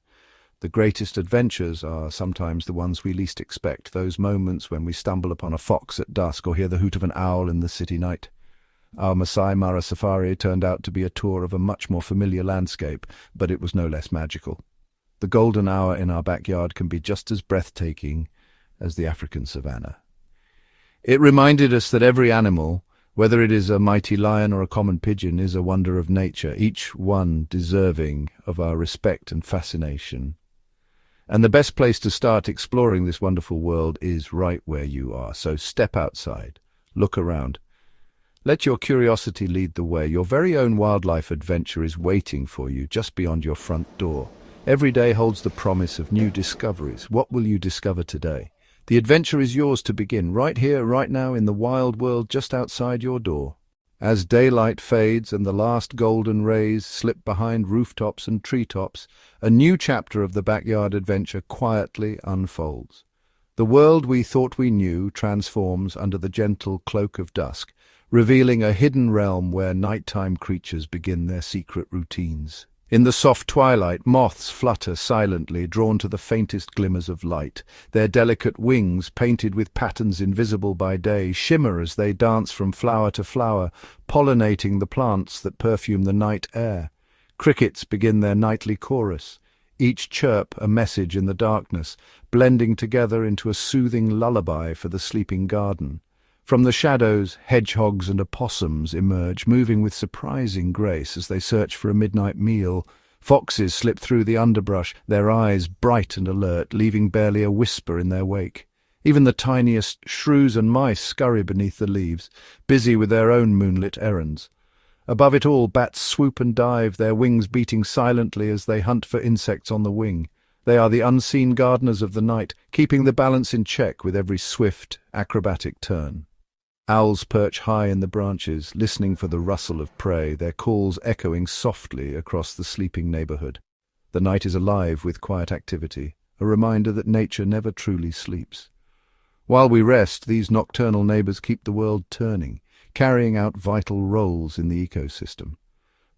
The greatest adventures are sometimes the ones we least expect, those moments when we stumble upon a fox at dusk or hear the hoot of an owl in the city night. Our Masai Mara safari turned out to be a tour of a much more familiar landscape, but it was no less magical. The golden hour in our backyard can be just as breathtaking as the African savannah. It reminded us that every animal, whether it is a mighty lion or a common pigeon, is a wonder of nature, each one deserving of our respect and fascination. And the best place to start exploring this wonderful world is right where you are. So step outside, look around. Let your curiosity lead the way. Your very own wildlife adventure is waiting for you just beyond your front door. Every day holds the promise of new discoveries. What will you discover today? The adventure is yours to begin, right here, right now, in the wild world just outside your door. As daylight fades and the last golden rays slip behind rooftops and treetops, a new chapter of the backyard adventure quietly unfolds. The world we thought we knew transforms under the gentle cloak of dusk, revealing a hidden realm where nighttime creatures begin their secret routines. In the soft twilight, moths flutter silently, drawn to the faintest glimmers of light. Their delicate wings, painted with patterns invisible by day, shimmer as they dance from flower to flower, pollinating the plants that perfume the night air. Crickets begin their nightly chorus, each chirp a message in the darkness, blending together into a soothing lullaby for the sleeping garden. From the shadows, hedgehogs and opossums emerge, moving with surprising grace as they search for a midnight meal. Foxes slip through the underbrush, their eyes bright and alert, leaving barely a whisper in their wake. Even the tiniest shrews and mice scurry beneath the leaves, busy with their own moonlit errands. Above it all, bats swoop and dive, their wings beating silently as they hunt for insects on the wing. They are the unseen gardeners of the night, keeping the balance in check with every swift, acrobatic turn. Owls perch high in the branches, listening for the rustle of prey, their calls echoing softly across the sleeping neighborhood. The night is alive with quiet activity, a reminder that nature never truly sleeps. While we rest, these nocturnal neighbors keep the world turning, carrying out vital roles in the ecosystem.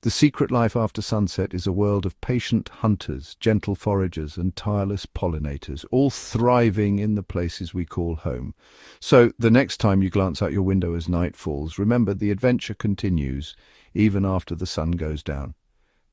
The secret life after sunset is a world of patient hunters, gentle foragers, and tireless pollinators, all thriving in the places we call home. So, the next time you glance out your window as night falls, remember the adventure continues, even after the sun goes down.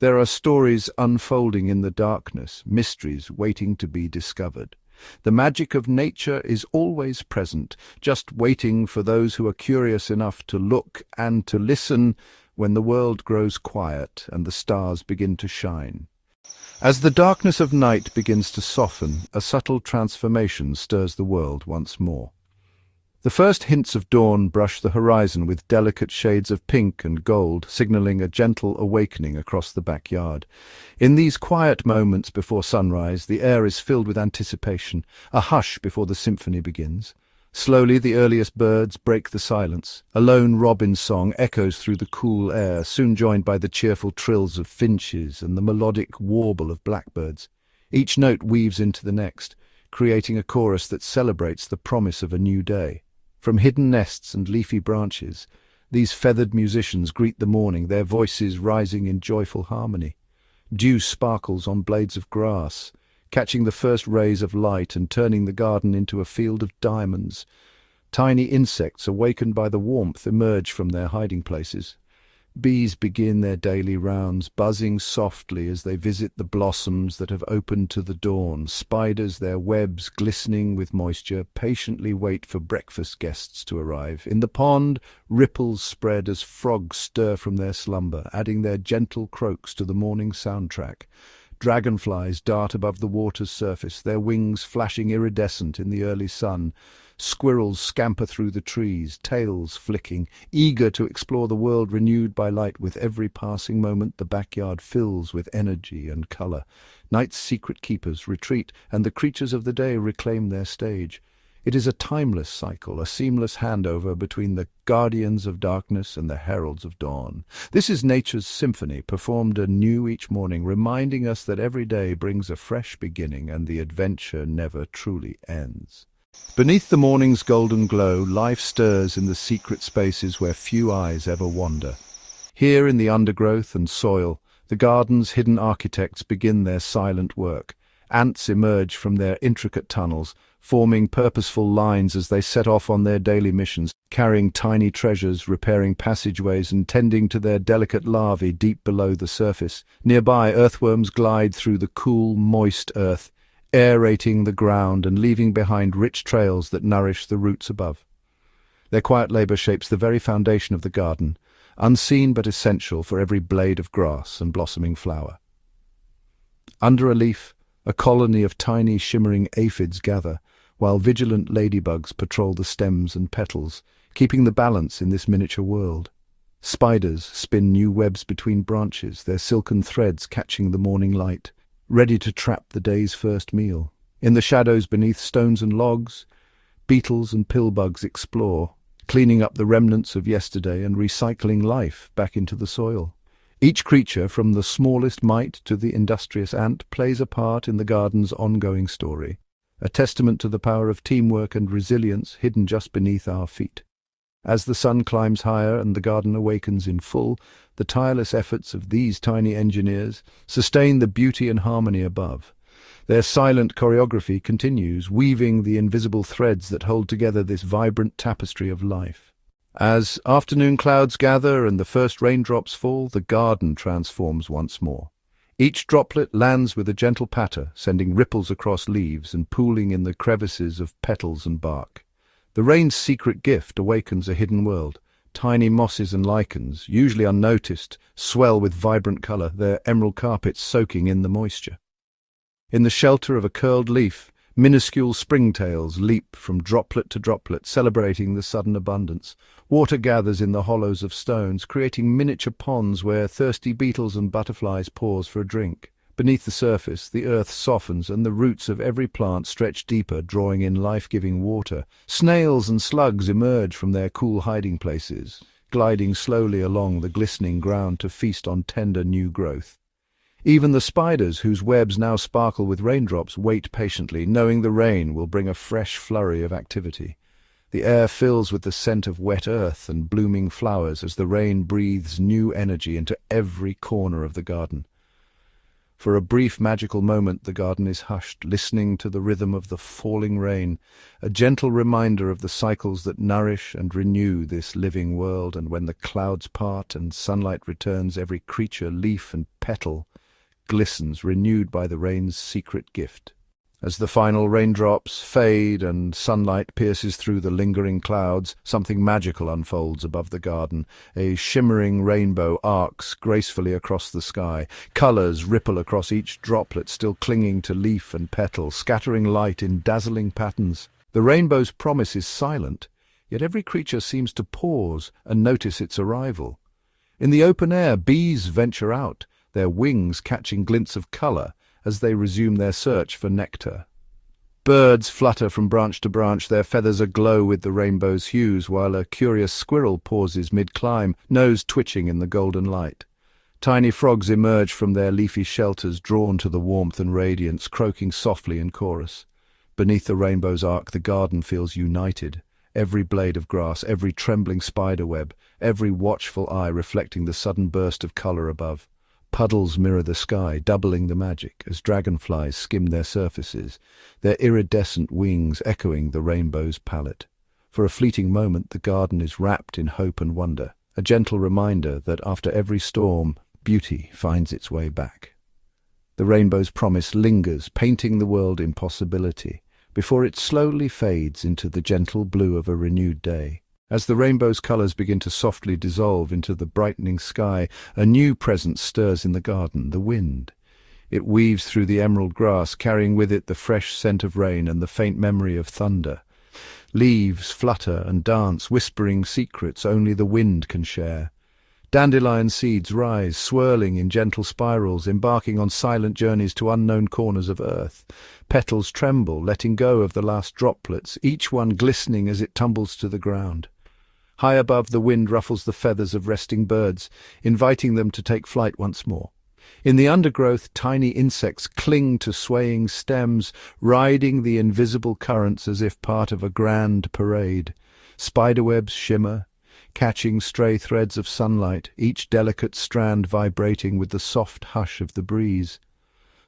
There are stories unfolding in the darkness, mysteries waiting to be discovered. The magic of nature is always present, just waiting for those who are curious enough to look and to listen when the world grows quiet and the stars begin to shine. As the darkness of night begins to soften, a subtle transformation stirs the world once more. The first hints of dawn brush the horizon with delicate shades of pink and gold, signaling a gentle awakening across the backyard. In these quiet moments before sunrise, the air is filled with anticipation, a hush before the symphony begins. Slowly the earliest birds break the silence. A lone robin's song echoes through the cool air, soon joined by the cheerful trills of finches and the melodic warble of blackbirds. Each note weaves into the next, creating a chorus that celebrates the promise of a new day. From hidden nests and leafy branches, these feathered musicians greet the morning, their voices rising in joyful harmony. Dew sparkles on blades of grass, catching the first rays of light and turning the garden into a field of diamonds. Tiny insects, awakened by the warmth, emerge from their hiding places. Bees begin their daily rounds, buzzing softly as they visit the blossoms that have opened to the dawn. Spiders, their webs glistening with moisture, patiently wait for breakfast guests to arrive. In the pond, ripples spread as frogs stir from their slumber, adding their gentle croaks to the morning soundtrack. Dragonflies dart above the water's surface, their wings flashing iridescent in the early sun. Squirrels scamper through the trees, tails flicking, eager to explore the world renewed by light. With every passing moment, the backyard fills with energy and color. Night's secret keepers retreat, and the creatures of the day reclaim their stage. It is a timeless cycle, a seamless handover between the guardians of darkness and the heralds of dawn. This is nature's symphony, performed anew each morning, reminding us that every day brings a fresh beginning and the adventure never truly ends. Beneath the morning's golden glow, life stirs in the secret spaces where few eyes ever wander. Here in the undergrowth and soil, the garden's hidden architects begin their silent work. Ants emerge from their intricate tunnels, forming purposeful lines as they set off on their daily missions, carrying tiny treasures, repairing passageways and tending to their delicate larvae deep below the surface. Nearby, earthworms glide through the cool, moist earth, aerating the ground and leaving behind rich trails that nourish the roots above. Their quiet labor shapes the very foundation of the garden, unseen but essential for every blade of grass and blossoming flower. Under a leaf, a colony of tiny shimmering aphids gather, while vigilant ladybugs patrol the stems and petals, keeping the balance in this miniature world. Spiders spin new webs between branches, their silken threads catching the morning light, ready to trap the day's first meal. In the shadows beneath stones and logs, beetles and pillbugs explore, cleaning up the remnants of yesterday and recycling life back into the soil. Each creature, from the smallest mite to the industrious ant, plays a part in the garden's ongoing story, a testament to the power of teamwork and resilience hidden just beneath our feet. As the sun climbs higher and the garden awakens in full, the tireless efforts of these tiny engineers sustain the beauty and harmony above. Their silent choreography continues, weaving the invisible threads that hold together this vibrant tapestry of life. As afternoon clouds gather and the first raindrops fall, the garden transforms once more. Each droplet lands with a gentle patter, sending ripples across leaves and pooling in the crevices of petals and bark. The rain's secret gift awakens a hidden world. Tiny mosses and lichens, usually unnoticed, swell with vibrant color, their emerald carpets soaking in the moisture. In the shelter of a curled leaf, minuscule springtails leap from droplet to droplet, celebrating the sudden abundance. Water gathers in the hollows of stones, creating miniature ponds where thirsty beetles and butterflies pause for a drink. Beneath the surface, the earth softens and the roots of every plant stretch deeper, drawing in life-giving water. Snails and slugs emerge from their cool hiding places, gliding slowly along the glistening ground to feast on tender new growth. Even the spiders, whose webs now sparkle with raindrops, wait patiently, knowing the rain will bring a fresh flurry of activity. The air fills with the scent of wet earth and blooming flowers as the rain breathes new energy into every corner of the garden. For a brief magical moment the garden is hushed, listening to the rhythm of the falling rain, a gentle reminder of the cycles that nourish and renew this living world. And when the clouds part and sunlight returns, every creature, leaf and petal glistens, renewed by the rain's secret gift. As the final raindrops fade and sunlight pierces through the lingering clouds, something magical unfolds above the garden. A shimmering rainbow arcs gracefully across the sky. Colors ripple across each droplet, still clinging to leaf and petal, scattering light in dazzling patterns. The rainbow's promise is silent, yet every creature seems to pause and notice its arrival. In the open air, bees venture out, their wings catching glints of color as they resume their search for nectar. Birds flutter from branch to branch, their feathers aglow with the rainbow's hues, while a curious squirrel pauses mid-climb, nose twitching in the golden light. Tiny frogs emerge from their leafy shelters, drawn to the warmth and radiance, croaking softly in chorus. Beneath the rainbow's arc, the garden feels united. Every blade of grass, every trembling spiderweb, every watchful eye reflecting the sudden burst of colour above. Puddles mirror the sky, doubling the magic, as dragonflies skim their surfaces, their iridescent wings echoing the rainbow's palette. For a fleeting moment, the garden is wrapped in hope and wonder, a gentle reminder that after every storm, beauty finds its way back. The rainbow's promise lingers, painting the world in possibility, before it slowly fades into the gentle blue of a renewed day. As the rainbow's colours begin to softly dissolve into the brightening sky, a new presence stirs in the garden, the wind. It weaves through the emerald grass, carrying with it the fresh scent of rain and the faint memory of thunder. Leaves flutter and dance, whispering secrets only the wind can share. Dandelion seeds rise, swirling in gentle spirals, embarking on silent journeys to unknown corners of earth. Petals tremble, letting go of the last droplets, each one glistening as it tumbles to the ground. High above, the wind ruffles the feathers of resting birds, inviting them to take flight once more. In the undergrowth, tiny insects cling to swaying stems, riding the invisible currents as if part of a grand parade. Spiderwebs shimmer, catching stray threads of sunlight, each delicate strand vibrating with the soft hush of the breeze.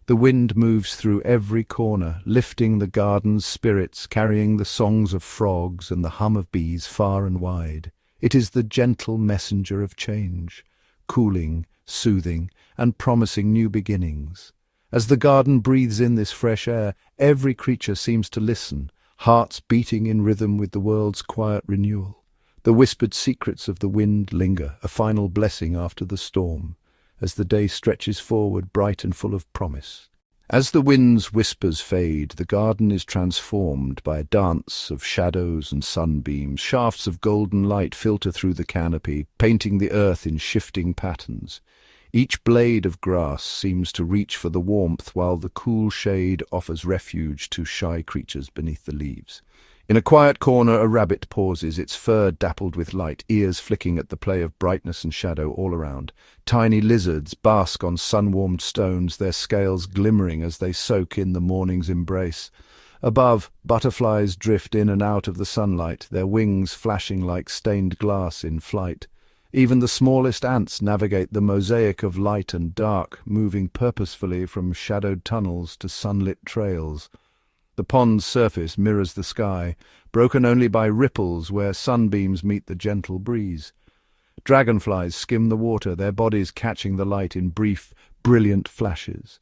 The wind moves through every corner, lifting the garden's spirits, carrying the songs of frogs and the hum of bees far and wide. It is the gentle messenger of change, cooling, soothing, and promising new beginnings. As the garden breathes in this fresh air, every creature seems to listen, hearts beating in rhythm with the world's quiet renewal. The whispered secrets of the wind linger, a final blessing after the storm, as the day stretches forward bright and full of promise. As the wind's whispers fade, the garden is transformed by a dance of shadows and sunbeams. Shafts of golden light filter through the canopy, painting the earth in shifting patterns. Each blade of grass seems to reach for the warmth, while the cool shade offers refuge to shy creatures beneath the leaves. In a quiet corner, a rabbit pauses, its fur dappled with light, ears flicking at the play of brightness and shadow all around. Tiny lizards bask on sun-warmed stones, their scales glimmering as they soak in the morning's embrace. Above, butterflies drift in and out of the sunlight, their wings flashing like stained glass in flight. Even the smallest ants navigate the mosaic of light and dark, moving purposefully from shadowed tunnels to sunlit trails. The pond's surface mirrors the sky, broken only by ripples where sunbeams meet the gentle breeze. Dragonflies skim the water, their bodies catching the light in brief, brilliant flashes.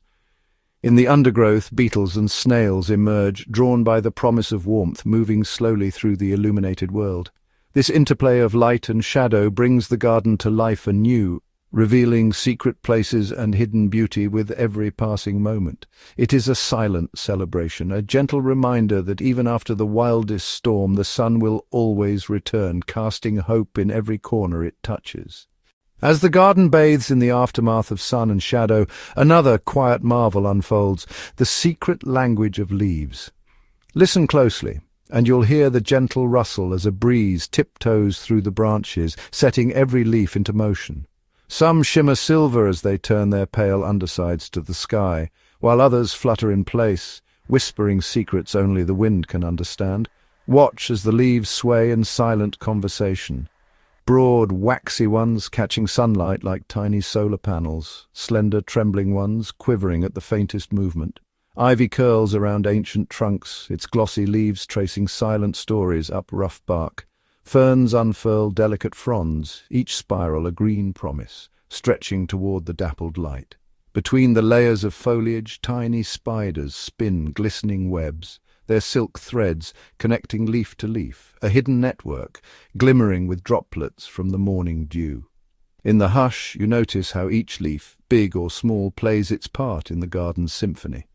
In the undergrowth, beetles and snails emerge, drawn by the promise of warmth, moving slowly through the illuminated world. This interplay of light and shadow brings the garden to life anew, revealing secret places and hidden beauty with every passing moment. It is a silent celebration, a gentle reminder that even after the wildest storm, the sun will always return, casting hope in every corner it touches. As the garden bathes in the aftermath of sun and shadow, another quiet marvel unfolds, the secret language of leaves. Listen closely, and you'll hear the gentle rustle as a breeze tiptoes through the branches, setting every leaf into motion. Some shimmer silver as they turn their pale undersides to the sky, while others flutter in place, whispering secrets only the wind can understand. Watch as the leaves sway in silent conversation. Broad, waxy ones catching sunlight like tiny solar panels, slender, trembling ones quivering at the faintest movement. Ivy curls around ancient trunks, its glossy leaves tracing silent stories up rough bark. Ferns unfurl delicate fronds, each spiral a green promise, stretching toward the dappled light. Between the layers of foliage, tiny spiders spin glistening webs, their silk threads connecting leaf to leaf, a hidden network, glimmering with droplets from the morning dew. In the hush, you notice how each leaf, big or small, plays its part in the garden's symphony.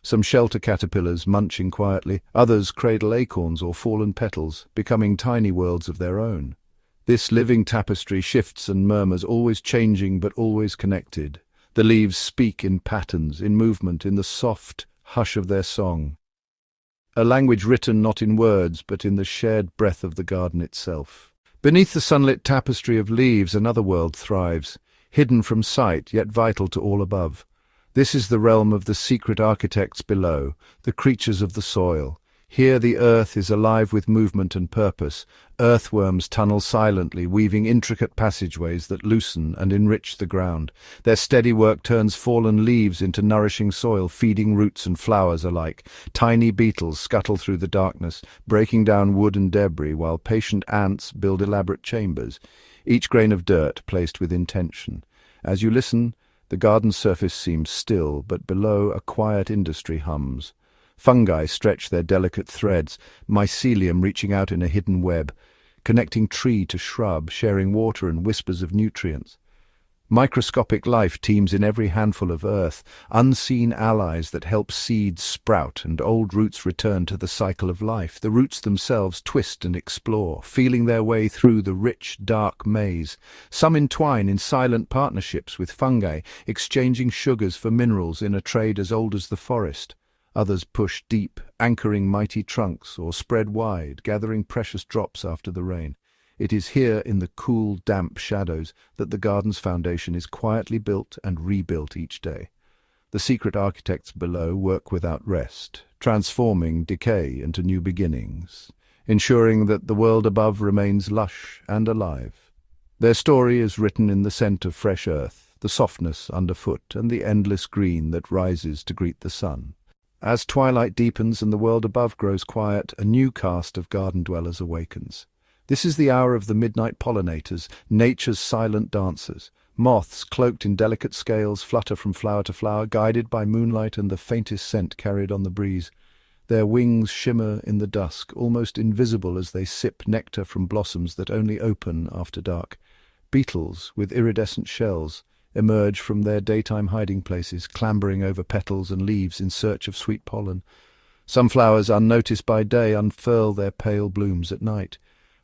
Some shelter caterpillars munching quietly, others cradle acorns or fallen petals, becoming tiny worlds of their own. This living tapestry shifts and murmurs, always changing but always connected. The leaves speak in patterns, in movement, in the soft hush of their song. a language written not in words but in the shared breath of the garden itself. Beneath the sunlit tapestry of leaves another world thrives, hidden from sight yet vital to all above. This is the realm of the secret architects below, the creatures of the soil. Here the earth is alive with movement and purpose. Earthworms tunnel silently, weaving intricate passageways that loosen and enrich the ground. Their steady work turns fallen leaves into nourishing soil, feeding roots and flowers alike. Tiny beetles scuttle through the darkness, breaking down wood and debris, while patient ants build elaborate chambers, each grain of dirt placed with intention. As you listen, the garden's surface seems still, but below a quiet industry hums. Fungi stretch their delicate threads, mycelium reaching out in a hidden web, connecting tree to shrub, sharing water and whispers of nutrients. Microscopic life teems in every handful of earth, unseen allies that help seeds sprout and old roots return to the cycle of life. The roots themselves twist and explore, feeling their way through the rich, dark maze. Some entwine in silent partnerships with fungi, exchanging sugars for minerals in a trade as old as the forest. Others push deep, anchoring mighty trunks, or spread wide, gathering precious drops after the rain. It is here in the cool, damp shadows that the garden's foundation is quietly built and rebuilt each day. The secret architects below work without rest, transforming decay into new beginnings, ensuring that the world above remains lush and alive. Their story is written in the scent of fresh earth, the softness underfoot, and the endless green that rises to greet the sun. As twilight deepens and the world above grows quiet, a new caste of garden dwellers awakens. This is the hour of the midnight pollinators, nature's silent dancers. Moths, cloaked in delicate scales, flutter from flower to flower, guided by moonlight and the faintest scent carried on the breeze. Their wings shimmer in the dusk, almost invisible as they sip nectar from blossoms that only open after dark. Beetles, with iridescent shells, emerge from their daytime hiding places, clambering over petals and leaves in search of sweet pollen. Some flowers, unnoticed by day, unfurl their pale blooms at night,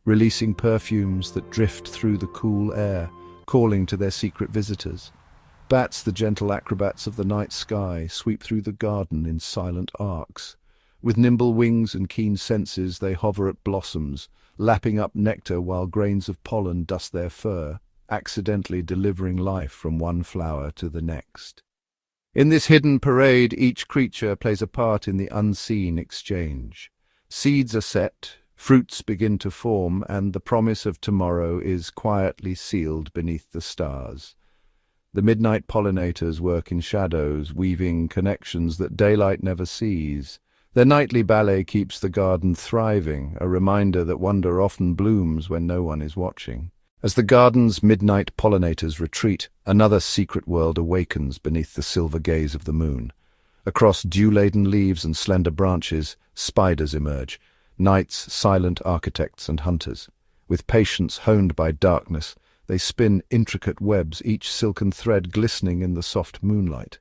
releasing perfumes that drift through the cool air, calling to their secret visitors. Bats, the gentle acrobats of the night sky, sweep through the garden in silent arcs. With nimble wings and keen senses, they hover at blossoms, lapping up nectar while grains of pollen dust their fur, accidentally delivering life from one flower to the next. In this hidden parade, each creature plays a part in the unseen exchange. Seeds are set, fruits begin to form, and the promise of tomorrow is quietly sealed beneath the stars. The midnight pollinators work in shadows, weaving connections that daylight never sees. Their nightly ballet keeps the garden thriving, a reminder that wonder often blooms when no one is watching. As the garden's midnight pollinators retreat, another secret world awakens beneath the silver gaze of the moon. Across dew-laden leaves and slender branches, spiders emerge, night's silent architects and hunters. With patience honed by darkness, they spin intricate webs, each silken thread glistening in the soft moonlight.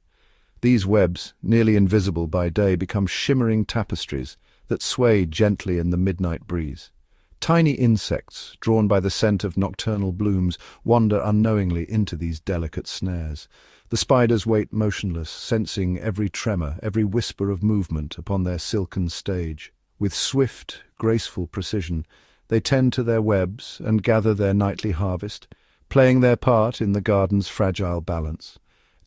These webs, nearly invisible by day, become shimmering tapestries that sway gently in the midnight breeze. Tiny insects, drawn by the scent of nocturnal blooms, wander unknowingly into these delicate snares. The spiders wait motionless, sensing every tremor, every whisper of movement upon their silken stage. With swift, graceful precision, they tend to their webs and gather their nightly harvest, playing their part in the garden's fragile balance.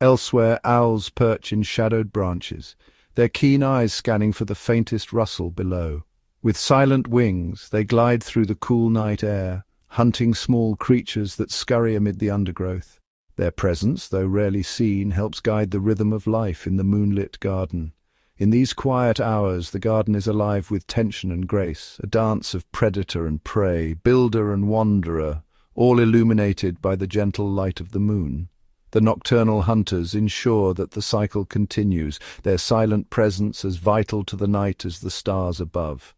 Elsewhere, owls perch in shadowed branches, their keen eyes scanning for the faintest rustle below. With silent wings, they glide through the cool night air, hunting small creatures that scurry amid the undergrowth. Their presence, though rarely seen, helps guide the rhythm of life in the moonlit garden. In these quiet hours, the garden is alive with tension and grace, a dance of predator and prey, builder and wanderer, all illuminated by the gentle light of the moon. The nocturnal hunters ensure that the cycle continues, their silent presence as vital to the night as the stars above.